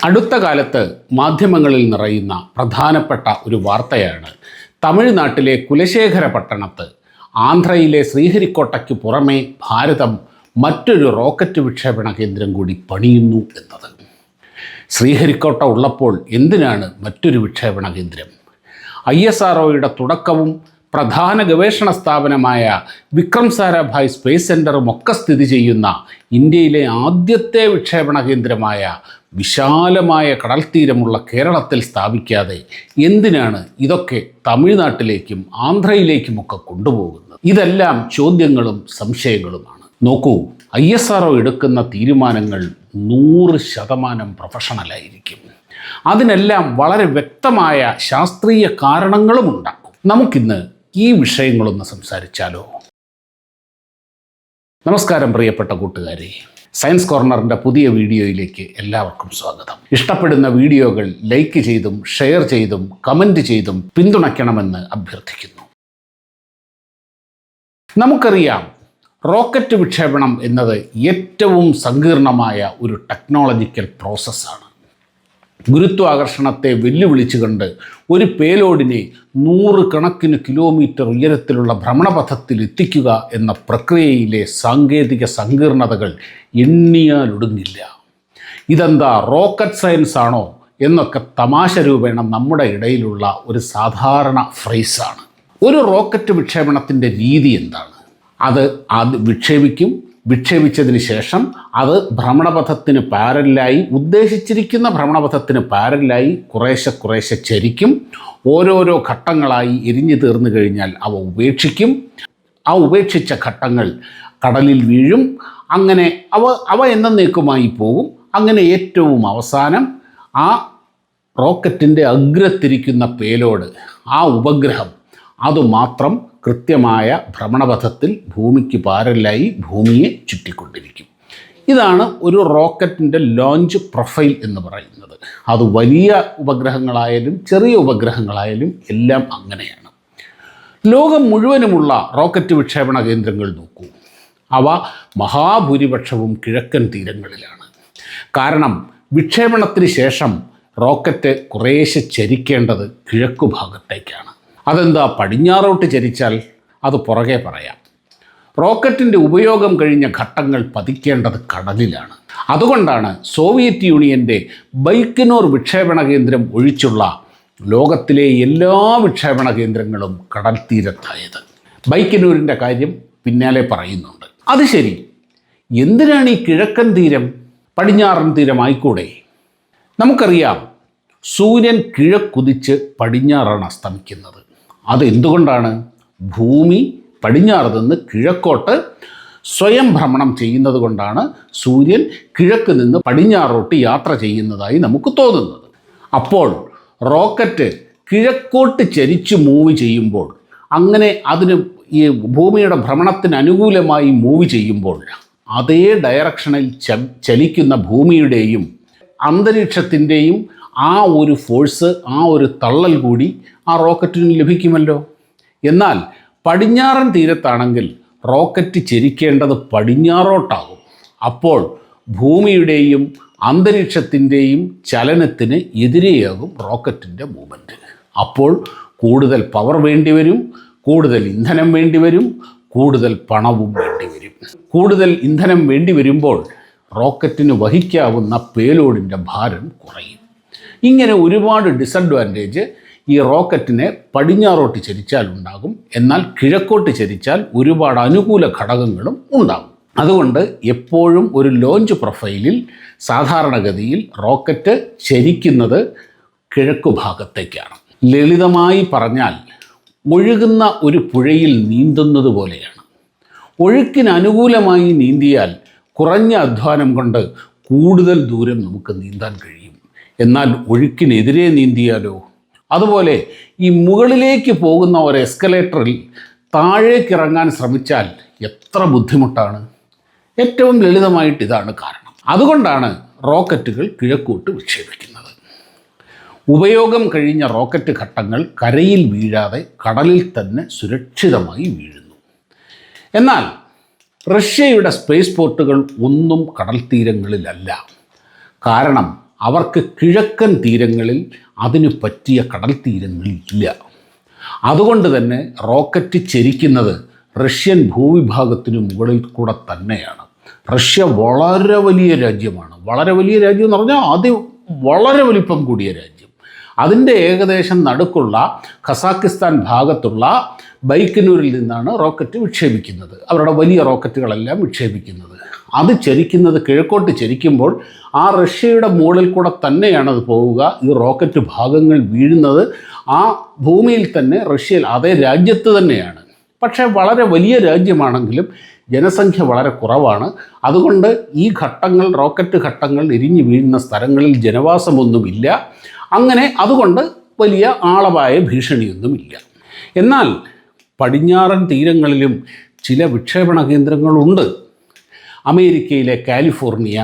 അടുത്ത കാലത്ത് മാധ്യമങ്ങളിൽ നിറയുന്ന പ്രധാനപ്പെട്ട ഒരു വാർത്തയാണ് തമിഴ്നാട്ടിലെ കുലശേഖര പട്ടണത്ത് ആന്ധ്രയിലെ ശ്രീഹരിക്കോട്ടയ്ക്ക് പുറമെ ഭാരതം മറ്റൊരു റോക്കറ്റ് വിക്ഷേപണ കേന്ദ്രം കൂടി പണിയുന്നു എന്നത്. ശ്രീഹരിക്കോട്ട ഉള്ളപ്പോൾ എന്തിനാണ് മറ്റൊരു വിക്ഷേപണ കേന്ദ്രം? ISROയുടെ തുടക്കവും പ്രധാന ഗവേഷണ സ്ഥാപനമായ വിക്രം സാരാഭായ് സ്പേസ് സെൻ്ററും ഒക്കെ സ്ഥിതി ചെയ്യുന്ന ഇന്ത്യയിലെ ആദ്യത്തെ വിക്ഷേപണ കേന്ദ്രമായ വിശാലമായ കടൽത്തീരമുള്ള കേരളത്തിൽ സ്ഥാപിക്കാതെ എന്തിനാണ് ഇതൊക്കെ തമിഴ്നാട്ടിലേക്കും ആന്ധ്രയിലേക്കുമൊക്കെ കൊണ്ടുപോകുന്നത്? ഇതെല്ലാം ചോദ്യങ്ങളും സംശയങ്ങളുമാണ്. നോക്കൂ, ISRO എടുക്കുന്ന തീരുമാനങ്ങൾ 100% പ്രൊഫഷണലായിരിക്കും. അതിനെല്ലാം വളരെ വ്യക്തമായ ശാസ്ത്രീയ കാരണങ്ങളും ഉണ്ടാകും. നമുക്കിന്ന് ഈ വിഷയങ്ങളൊന്ന് സംസാരിച്ചാലോ? നമസ്കാരം പ്രിയപ്പെട്ട കൂട്ടുകാരെ, സയൻസ് കോർണറിൻ്റെ പുതിയ വീഡിയോയിലേക്ക് എല്ലാവർക്കും സ്വാഗതം. ഇഷ്ടപ്പെടുന്ന വീഡിയോകൾ ലൈക്ക് ചെയ്തും ഷെയർ ചെയ്തും കമൻറ്റ് ചെയ്തും പിന്തുണയ്ക്കണമെന്ന് അഭ്യർത്ഥിക്കുന്നു. നമുക്കറിയാം, റോക്കറ്റ് വിക്ഷേപണം എന്നത് ഏറ്റവും സങ്കീർണമായ ഒരു ടെക്നോളജിക്കൽ പ്രോസസ്സാണ്. ഗുരുത്വാകർഷണത്തെ വെല്ലുവിളിച്ചുകൊണ്ട് ഒരു പേലോഡിനെ 100 കണക്കിന് കിലോമീറ്റർ ഉയരത്തിലുള്ള ഭ്രമണപഥത്തിൽ എത്തിക്കുക എന്ന പ്രക്രിയയിലെ സാങ്കേതിക സങ്കീർണതകൾ എണ്ണിയാലൊടുങ്ങില്ല. ഇതെന്താ റോക്കറ്റ് സയൻസ് ആണോ എന്നൊക്കെ തമാശ രൂപേണ നമ്മുടെ ഇടയിലുള്ള ഒരു സാധാരണ ഫ്രേസാണ്. ഒരു റോക്കറ്റ് വിക്ഷേപണത്തിൻ്റെ രീതി എന്താണ്? അത് വിക്ഷേപിച്ചതിന് ശേഷം അത് ഭ്രമണപഥത്തിന് പാരലായി, ഉദ്ദേശിച്ചിരിക്കുന്ന ഭ്രമണപഥത്തിന് പാരലായി കുറേശ്ശെ ചരിക്കും. ഓരോരോ ഘട്ടങ്ങളായി എരിഞ്ഞു തീർന്നു കഴിഞ്ഞാൽ അവ ഉപേക്ഷിക്കും. ആ ഉപേക്ഷിച്ച ഘട്ടങ്ങൾ കടലിൽ വീഴും. അങ്ങനെ അവ എന്നേക്കുമായി പോകും. അങ്ങനെ ഏറ്റവും അവസാനം ആ റോക്കറ്റിൻ്റെ അഗ്രത്തിരിക്കുന്ന പേലോഡ്, ആ ഉപഗ്രഹം, അതുമാത്രം കൃത്യമായ ഭ്രമണപഥത്തിൽ ഭൂമിക്ക് പാരലായി ഭൂമിയെ ചുറ്റിക്കൊണ്ടിരിക്കും. ഇതാണ് ഒരു റോക്കറ്റിൻ്റെ ലോഞ്ച് പ്രൊഫൈൽ എന്ന് പറയുന്നത്. അത് വലിയ ഉപഗ്രഹങ്ങളായാലും ചെറിയ ഉപഗ്രഹങ്ങളായാലും എല്ലാം അങ്ങനെയാണ്. ലോകം മുഴുവനുമുള്ള റോക്കറ്റ് വിക്ഷേപണ കേന്ദ്രങ്ങൾ നോക്കൂ. അവ മഹാഭൂരിപക്ഷവും കിഴക്കൻ തീരങ്ങളിലാണ്. കാരണം വിക്ഷേപണത്തിന് ശേഷം റോക്കറ്റ് കുറേശ്ശെ ചരിക്കേണ്ടത് കിഴക്കു ഭാഗത്തേക്കാണ്. അതെന്താ പടിഞ്ഞാറോട്ട് ചരിച്ചാൽ? അത് പുറകെ പറയാം. റോക്കറ്റിൻ്റെ ഉപയോഗം കഴിഞ്ഞ ഘട്ടങ്ങൾ പതിക്കേണ്ടത് കടലിലാണ്. അതുകൊണ്ടാണ് സോവിയറ്റ് യൂണിയൻ്റെ ബൈക്കനൂർ വിക്ഷേപണ കേന്ദ്രം ഒഴിച്ചുള്ള ലോകത്തിലെ എല്ലാ വിക്ഷേപണ കേന്ദ്രങ്ങളും കടൽ തീരത്തായത്. ബൈക്കനൂരിൻ്റെ കാര്യം പിന്നാലെ പറയുന്നുണ്ട്. അത് ശരി, എന്തിനാണ് ഈ കിഴക്കൻ തീരം? പടിഞ്ഞാറൻ തീരമായിക്കൂടെ? നമുക്കറിയാം, സൂര്യൻ കിഴക്കുതിച്ച് പടിഞ്ഞാറാണ് അസ്തമിക്കുന്നത്. അതെന്തുകൊണ്ടാണ്? ഭൂമി പടിഞ്ഞാറ് നിന്ന് കിഴക്കോട്ട് സ്വയം ഭ്രമണം ചെയ്യുന്നത് കൊണ്ടാണ് സൂര്യൻ കിഴക്ക് നിന്ന് പടിഞ്ഞാറോട്ട് യാത്ര ചെയ്യുന്നതായി നമുക്ക് തോന്നുന്നത്. അപ്പോൾ റോക്കറ്റ് കിഴക്കോട്ട് ചരിച്ച് മൂവ് ചെയ്യുമ്പോൾ, അങ്ങനെ അതിന് ഈ ഭൂമിയുടെ ഭ്രമണത്തിന് അനുകൂലമായി മൂവ് ചെയ്യുമ്പോൾ, അതേ ഡയറക്ഷനിൽ ചലിക്കുന്ന ഭൂമിയുടെയും അന്തരീക്ഷത്തിൻ്റെയും ആ ഒരു ഫോഴ്സ്, ആ ഒരു തള്ളൽ കൂടി ആ റോക്കറ്റിന് ലഭിക്കുമല്ലോ. എന്നാൽ പടിഞ്ഞാറൻ തീരത്താണെങ്കിൽ റോക്കറ്റ് ചരിക്കേണ്ടത് പടിഞ്ഞാറോട്ടാകും. അപ്പോൾ ഭൂമിയുടെയും അന്തരീക്ഷത്തിൻ്റെയും ചലനത്തിന് എതിരെയാകും റോക്കറ്റിൻ്റെ മൂവ്മെൻറ്റ്. അപ്പോൾ കൂടുതൽ പവർ വേണ്ടിവരും, കൂടുതൽ ഇന്ധനം വേണ്ടിവരും, കൂടുതൽ പണവും വേണ്ടിവരും. കൂടുതൽ ഇന്ധനം വേണ്ടി വരുമ്പോൾ റോക്കറ്റിന് വഹിക്കാവുന്ന പേലോഡിൻ്റെ ഭാരം കുറയും. ഇങ്ങനെ ഒരുപാട് ഡിസഡ്വാൻറ്റേജ് ഈ റോക്കറ്റിനെ പടിഞ്ഞാറോട്ട് ചരിച്ചാൽ ഉണ്ടാകും. എന്നാൽ കിഴക്കോട്ട് ചരിച്ചാൽ ഒരുപാട് അനുകൂല ഘടകങ്ങളും ഉണ്ടാകും. അതുകൊണ്ട് എപ്പോഴും ഒരു ലോഞ്ച് പ്രൊഫൈലിൽ സാധാരണഗതിയിൽ റോക്കറ്റ് ചരിക്കുന്നത് കിഴക്കു ഭാഗത്തേക്കാണ്. ലളിതമായി പറഞ്ഞാൽ ഒഴുകുന്ന ഒരു പുഴയിൽ നീന്തുന്നത് പോലെയാണ്. ഒഴുക്കിന് അനുകൂലമായി നീന്തിയാൽ കുറഞ്ഞ അധ്വാനം കൊണ്ട് കൂടുതൽ ദൂരം നമുക്ക് നീന്താൻ കഴിയും. എന്നാൽ ഒഴുക്കിനെതിരെ നീന്തിയാലോ? അതുപോലെ ഈ മുകളിലേക്ക് പോകുന്ന ഒരു എസ്കലേറ്ററിൽ താഴേക്കിറങ്ങാൻ ശ്രമിച്ചാൽ എത്ര ബുദ്ധിമുട്ടാണ്. ഏറ്റവും ലളിതമായിട്ട് ഇതാണ് കാരണം. അതുകൊണ്ടാണ് റോക്കറ്റുകൾ കിഴക്കോട്ട് വിക്ഷേപിക്കുന്നത്. ഉപയോഗം കഴിഞ്ഞ റോക്കറ്റ് ഘട്ടങ്ങൾ കരയിൽ വീഴാതെ കടലിൽ തന്നെ സുരക്ഷിതമായി വീഴുന്നു. എന്നാൽ റഷ്യയുടെ സ്പേസ് പോർട്ടുകൾ ഒന്നും കടൽ തീരങ്ങളിലല്ല. കാരണം അവർക്ക് കിഴക്കൻ തീരങ്ങളിൽ അതിന് പറ്റിയ കടൽ തീരങ്ങളില്ല. അതുകൊണ്ട് തന്നെ റോക്കറ്റ് ചരിക്കുന്നത് റഷ്യൻ ഭൂവിഭാഗത്തിന് മുകളിൽ കൂടെ തന്നെയാണ്. റഷ്യ വളരെ വലിയ രാജ്യമാണ്. വളരെ വലിയ രാജ്യം എന്ന് പറഞ്ഞാൽ വളരെ വലിപ്പം കൂടിയ രാജ്യം. അതിൻ്റെ ഏകദേശം നടുക്കുള്ള ഖസാക്കിസ്ഥാൻ ഭാഗത്തുള്ള ബൈക്കനൂരിൽ നിന്നാണ് റോക്കറ്റ് വിക്ഷേപിക്കുന്നത്. അവരുടെ വലിയ റോക്കറ്റുകളെല്ലാം വിക്ഷേപിക്കുന്നത്. അത് ചരിക്കുന്നത് കിഴക്കോട്ട് ചരിക്കുമ്പോൾ ആ റഷ്യയുടെ മുകളിൽ കൂടെ തന്നെയാണ് അത് പോവുക. ഈ റോക്കറ്റ് ഭാഗങ്ങൾ വീഴുന്നത് ആ ഭൂമിയിൽ തന്നെ, റഷ്യയിൽ അതേ രാജ്യത്ത് തന്നെയാണ്. പക്ഷേ വളരെ വലിയ രാജ്യമാണെങ്കിലും ജനസംഖ്യ വളരെ കുറവാണ്. അതുകൊണ്ട് ഈ ഘട്ടങ്ങൾ, റോക്കറ്റ് ഘട്ടങ്ങൾ എരിഞ്ഞു വീഴുന്ന സ്ഥലങ്ങളിൽ ജനവാസമൊന്നുമില്ല. അങ്ങനെ അതുകൊണ്ട് വലിയ ആളപായ ഭീഷണിയൊന്നുമില്ല. എന്നാൽ പടിഞ്ഞാറൻ തീരങ്ങളിലും ചില വിക്ഷേപണ കേന്ദ്രങ്ങളുണ്ട്. അമേരിക്കയിലെ കാലിഫോർണിയ,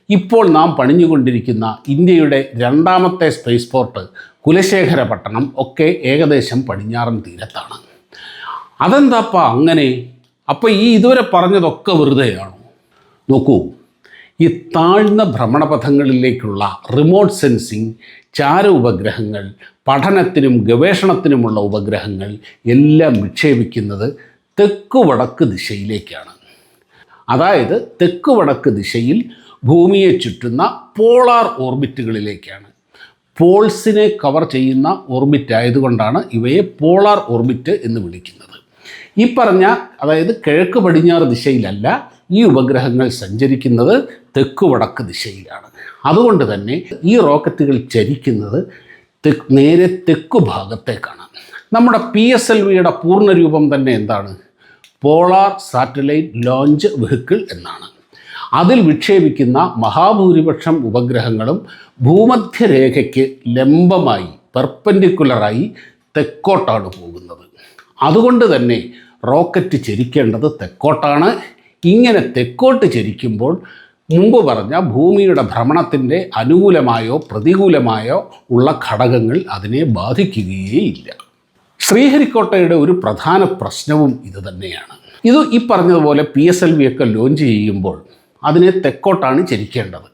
ഇപ്പോൾ നാം പണിഞ്ഞുകൊണ്ടിരിക്കുന്ന ഇന്ത്യയുടെ രണ്ടാമത്തെ സ്പേസ് പോർട്ട് കുലശേഖരപട്ടണം ഒക്കെ ഏകദേശം പടിഞ്ഞാറൻ തീരത്താണ്. അതെന്താപ്പാ അങ്ങനെ? അപ്പോൾ ഈ ഇതുവരെ പറഞ്ഞതൊക്കെ വെറുതെയാണോ? നോക്കൂ, ഈ താഴ്ന്ന ഭ്രമണപഥങ്ങളിലേക്കുള്ള റിമോട്ട് സെൻസിങ്, ചാര ഉപഗ്രഹങ്ങൾ, പഠനത്തിനും ഗവേഷണത്തിനുമുള്ള ഉപഗ്രഹങ്ങൾ എല്ലാം വിക്ഷേപിക്കുന്നത് തെക്ക് വടക്ക് ദിശയിലേക്കാണ്. അതായത് തെക്ക് വടക്ക് ദിശയിൽ ഭൂമിയെ ചുറ്റുന്ന പോളാർ ഓർബിറ്റുകളിലേക്കാണ്. പോൾസിനെ കവർ ചെയ്യുന്ന ഓർബിറ്റ് ആയതുകൊണ്ടാണ് ഇവയെ പോളാർ ഓർബിറ്റ് എന്ന് വിളിക്കുന്നത്. ഈ പറഞ്ഞ, അതായത് കിഴക്ക് പടിഞ്ഞാറ് ദിശയിലല്ല ഈ ഉപഗ്രഹങ്ങൾ സഞ്ചരിക്കുന്നത്, തെക്ക് വടക്ക് ദിശയിലാണ്. അതുകൊണ്ട് തന്നെ ഈ റോക്കറ്റുകൾ ചരിക്കുന്നത് നേരെ തെക്കു ഭാഗത്തേക്കാണ്. നമ്മുടെ PSLVയുടെ പൂർണ്ണരൂപം തന്നെ എന്താണ്? പോളാർ സാറ്റലൈറ്റ് ലോഞ്ച് വെഹിക്കിൾ എന്നാണ്. അതിൽ വിക്ഷേപിക്കുന്ന മഹാഭൂരിപക്ഷം ഉപഗ്രഹങ്ങളും ഭൂമധ്യരേഖയ്ക്ക് ലംബമായി, പെർപെൻഡിക്കുലറായി തെക്കോട്ടാണ് പോകുന്നത്. അതുകൊണ്ട് തന്നെ റോക്കറ്റ് ചരിക്കേണ്ടത് തെക്കോട്ടാണ്. ഇങ്ങനെ തെക്കോട്ട് ചരിക്കുമ്പോൾ മുമ്പ് പറഞ്ഞ ഭൂമിയുടെ ഭ്രമണത്തിൻ്റെ അനുകൂലമായോ പ്രതികൂലമായോ ഉള്ള ഘടകങ്ങൾ അതിനെ ബാധിക്കുകയേയില്ല. ശ്രീഹരിക്കോട്ടയുടെ ഒരു പ്രധാന പ്രശ്നവും ഇത് തന്നെയാണ്. ഇത് ഈ പറഞ്ഞതുപോലെ PSLV ഒക്കെ ലോഞ്ച് ചെയ്യുമ്പോൾ അതിനെ തെക്കോട്ടാണ് ചരിക്കേണ്ടത്.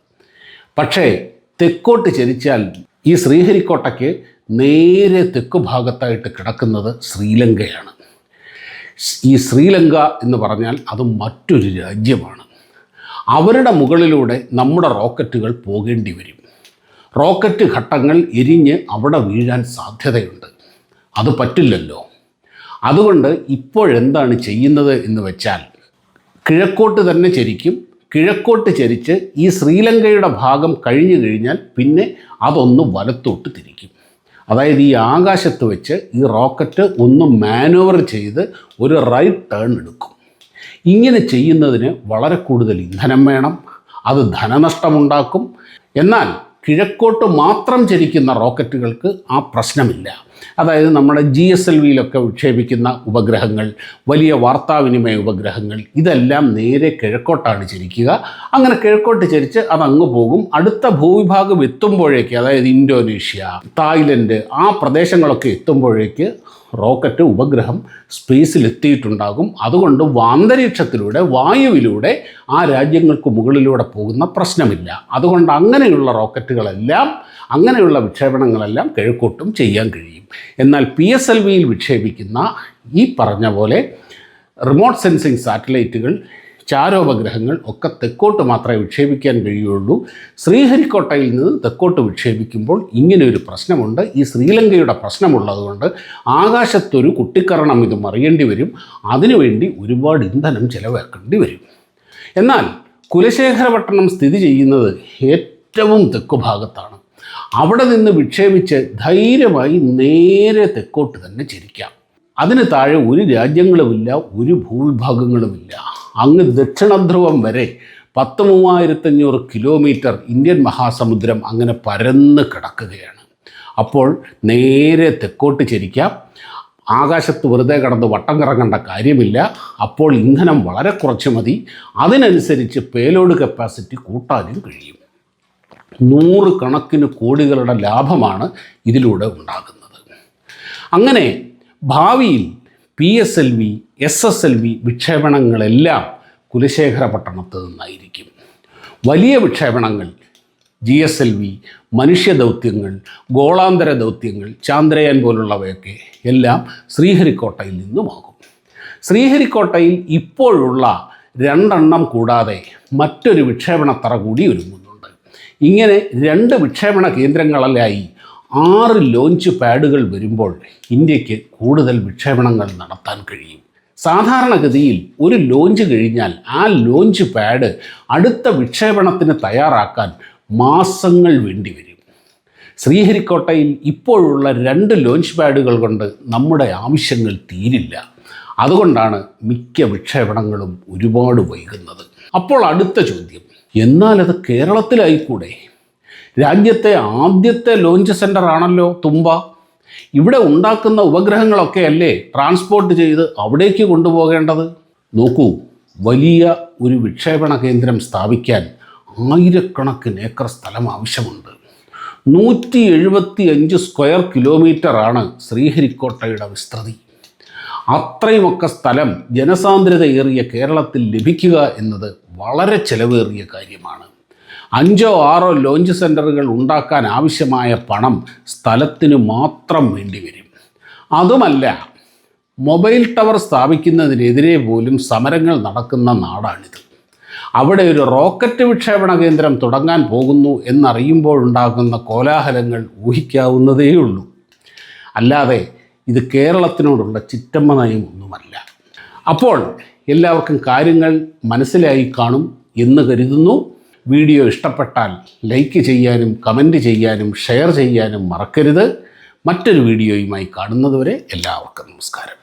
പക്ഷേ തെക്കോട്ട് ചരിച്ചാൽ ഈ ശ്രീഹരിക്കോട്ടയ്ക്ക് നേരെ തെക്കു ഭാഗത്തായിട്ട് കിടക്കുന്നത് ശ്രീലങ്കയാണ്. ഈ ശ്രീലങ്ക എന്ന് പറഞ്ഞാൽ അത് മറ്റൊരു രാജ്യമാണ്. അവരുടെ മുകളിലൂടെ നമ്മുടെ റോക്കറ്റുകൾ പോകേണ്ടി വരും. റോക്കറ്റ് ഘട്ടങ്ങൾ എരിഞ്ഞ് അവിടെ വീഴാൻ സാധ്യതയുണ്ട്. അത് പറ്റില്ലല്ലോ. അതുകൊണ്ട് ഇപ്പോഴെന്താണ് ചെയ്യുന്നത് എന്ന് വെച്ചാൽ, കിഴക്കോട്ട് തന്നെ ചരിക്കും. കിഴക്കോട്ട് ചരിച്ച് ഈ ശ്രീലങ്കയുടെ ഭാഗം കഴിഞ്ഞു കഴിഞ്ഞാൽ പിന്നെ അതൊന്ന് വലത്തോട്ട് തിരിക്കും. അതായത് ഈ ആകാശത്ത് വെച്ച് ഈ റോക്കറ്റ് ഒന്ന് മാനോവർ ചെയ്ത് ഒരു റൈറ്റ് ടേൺ എടുക്കും. ഇങ്ങനെ ചെയ്യുന്നതിന് വളരെ കൂടുതൽ ഇന്ധനം വേണം. അത് ധനനഷ്ടമുണ്ടാക്കും. എന്നാൽ കിഴക്കോട്ട് മാത്രം ചരിക്കുന്ന റോക്കറ്റുകൾക്ക് ആ പ്രശ്നമില്ല. അതായത് നമ്മുടെ GSLVയിലൊക്കെ വിക്ഷേപിക്കുന്ന ഉപഗ്രഹങ്ങൾ, വലിയ വാർത്താവിനിമയ ഉപഗ്രഹങ്ങൾ, ഇതെല്ലാം നേരെ കിഴക്കോട്ടാണ് ചരിക്കുക. അങ്ങനെ കിഴക്കോട്ട് ചരിച്ച് അതങ്ങ് പോകും. അടുത്ത ഭൂവിഭാഗം എത്തുമ്പോഴേക്ക്, അതായത് ഇന്തോനേഷ്യ, തായ്ലൻഡ്, ആ പ്രദേശങ്ങളൊക്കെ എത്തുമ്പോഴേക്ക് റോക്കറ്റ് ഉപഗ്രഹം സ്പേസിൽ എത്തിയിട്ടുണ്ടാകും. അതുകൊണ്ട് അന്തരീക്ഷത്തിലൂടെ, വായുവിലൂടെ ആ രാജ്യങ്ങൾക്ക് മുകളിലൂടെ പോകുന്ന പ്രശ്നമില്ല. അതുകൊണ്ട് അങ്ങനെയുള്ള റോക്കറ്റുകളെല്ലാം, അങ്ങനെയുള്ള വിക്ഷേപണങ്ങളെല്ലാം കിഴക്കോട്ടും ചെയ്യാൻ കഴിയും. എന്നാൽ PSLVയിൽ വിക്ഷേപിക്കുന്ന ഈ പറഞ്ഞ പോലെ റിമോട്ട് സെൻസിങ് സാറ്റലൈറ്റുകൾ, ചാരോപഗ്രഹങ്ങൾ ഒക്കെ തെക്കോട്ട് മാത്രമേ വിക്ഷേപിക്കാൻ കഴിയുള്ളൂ. ശ്രീഹരിക്കോട്ടയിൽ നിന്ന് തെക്കോട്ട് വിക്ഷേപിക്കുമ്പോൾ ഇങ്ങനെ ഒരു പ്രശ്നമുണ്ട്. ഈ ശ്രീലങ്കയുടെ പ്രശ്നമുള്ളതുകൊണ്ട് ആകാശത്തൊരു കുട്ടിക്കരണം ഇത് മറിയേണ്ടി വരും. അതിനുവേണ്ടി ഒരുപാട് ഇന്ധനം ചിലവാക്കേണ്ടി വരും. എന്നാൽ കുലശേഖരപട്ടണം സ്ഥിതി ചെയ്യുന്നത് ഏറ്റവും തെക്കു ഭാഗത്താണ്. അവിടെ നിന്ന് വിക്ഷേപിച്ച് ധൈര്യമായി നേരെ തെക്കോട്ട് തന്നെ ചരിക്കാം. അതിന് താഴെ ഒരു രാജ്യങ്ങളുമില്ല, ഒരു ഭൂവിഭാഗങ്ങളുമില്ല. അങ്ങ് ദക്ഷിണധ്രുവം വരെ 10,3500 കിലോമീറ്റർ ഇന്ത്യൻ മഹാസമുദ്രം അങ്ങനെ പരന്ന് കിടക്കുകയാണ്. അപ്പോൾ നേരെ തെക്കോട്ട് ചരിക്കാം. ആകാശത്ത് വെറുതെ കടന്ന് വട്ടം കറങ്ങേണ്ട കാര്യമില്ല. അപ്പോൾ ഇന്ധനം വളരെ കുറച്ച് മതി. അതിനനുസരിച്ച് പേലോഡ് കപ്പാസിറ്റി കൂട്ടാനും കഴിയും. 100 കണക്കിന് കോടികളുടെ ലാഭമാണ് ഇതിലൂടെ ഉണ്ടാകുന്നത്. അങ്ങനെ ഭാവിയിൽ PSLV, SSLV വിക്ഷേപണങ്ങളെല്ലാം കുലശേഖരപട്ടണത്ത് നിന്നായിരിക്കും. വലിയ വിക്ഷേപണങ്ങൾ GSLV, മനുഷ്യദൗത്യങ്ങൾ, ഗോളാന്തര ദൗത്യങ്ങൾ, ചാന്ദ്രയാൻ പോലുള്ളവയൊക്കെ എല്ലാം ശ്രീഹരിക്കോട്ടയിൽ നിന്നുമാകും. ശ്രീഹരിക്കോട്ടയിൽ ഇപ്പോഴുള്ള 2 കൂടാതെ മറ്റൊരു വിക്ഷേപണത്തറ കൂടി ഒരുങ്ങുന്നുണ്ട്. ഇങ്ങനെ 2 വിക്ഷേപണ കേന്ദ്രങ്ങളിലായി 6 ലോഞ്ച് പാഡുകൾ വരുമ്പോൾ ഇന്ത്യക്ക് കൂടുതൽ വിക്ഷേപണങ്ങൾ നടത്താൻ കഴിയും. സാധാരണഗതിയിൽ ഒരു ലോഞ്ച് കഴിഞ്ഞാൽ ആ ലോഞ്ച് പാഡ് അടുത്ത വിക്ഷേപണത്തിന് തയ്യാറാക്കാൻ മാസങ്ങൾ വേണ്ടിവരും. ശ്രീഹരിക്കോട്ടയിൽ ഇപ്പോഴുള്ള 2 ലോഞ്ച് പാഡുകൾ കൊണ്ട് നമ്മുടെ ആവശ്യങ്ങൾ തീരില്ല. അതുകൊണ്ടാണ് മിക്ക വിക്ഷേപണങ്ങളും ഒരുപാട് വൈകുന്നത്. അപ്പോൾ അടുത്ത ചോദ്യം, എന്നാൽ അത് കേരളത്തിലായിക്കൂടെ? രാജ്യത്തെ ആദ്യത്തെ ലോഞ്ച് സെൻ്റർ ആണല്ലോ തുമ്പ. ഇവിടെ ഉണ്ടാക്കുന്ന ഉപഗ്രഹങ്ങളൊക്കെ അല്ലേ ട്രാൻസ്പോർട്ട് ചെയ്ത് അവിടേക്ക് കൊണ്ടുപോകേണ്ടത്? നോക്കൂ, വലിയ ഒരു വിക്ഷേപണ കേന്ദ്രം സ്ഥാപിക്കാൻ 1000കണക്കിന് ഏക്കർ സ്ഥലം ആവശ്യമുണ്ട്. 175 സ്ക്വയർ കിലോമീറ്ററാണ് ശ്രീഹരിക്കോട്ടയുടെ വിസ്തൃതി. അത്രയുമൊക്കെ സ്ഥലം ജനസാന്ദ്രതയേറിയ കേരളത്തിൽ ലഭിക്കുക എന്നത് വളരെ ചിലവേറിയ കാര്യമാണ്. 5-6 ലോഞ്ച് സെൻ്ററുകൾ ഉണ്ടാക്കാൻ ആവശ്യമായ പണം സ്ഥലത്തിന് മാത്രം വേണ്ടിവരും. അതുമല്ല, മൊബൈൽ ടവർ സ്ഥാപിക്കുന്നതിനെതിരെ പോലും സമരങ്ങൾ നടക്കുന്ന നാടാണിത്. അവിടെ ഒരു റോക്കറ്റ് വിക്ഷേപണ കേന്ദ്രം തുടങ്ങാൻ പോകുന്നു എന്നറിയുമ്പോഴുണ്ടാകുന്ന കോലാഹലങ്ങൾ ഊഹിക്കാവുന്നതേയുള്ളൂ. അല്ലാതെ ഇത് കേരളത്തിനോടുള്ള ചിറ്റമ്മ നയമൊന്നുമല്ല. അപ്പോൾ എല്ലാവർക്കും കാര്യങ്ങൾ മനസ്സിലായി കാണും എന്ന് കരുതുന്നു. വീഡിയോ ഇഷ്ടപ്പെട്ടാൽ ലൈക്ക് ചെയ്യാനും കമൻറ്റ് ചെയ്യാനും ഷെയർ ചെയ്യാനും മറക്കരുത്. മറ്റൊരു വീഡിയോയുമായി കാണുന്നതുവരെ എല്ലാവർക്കും നമസ്കാരം.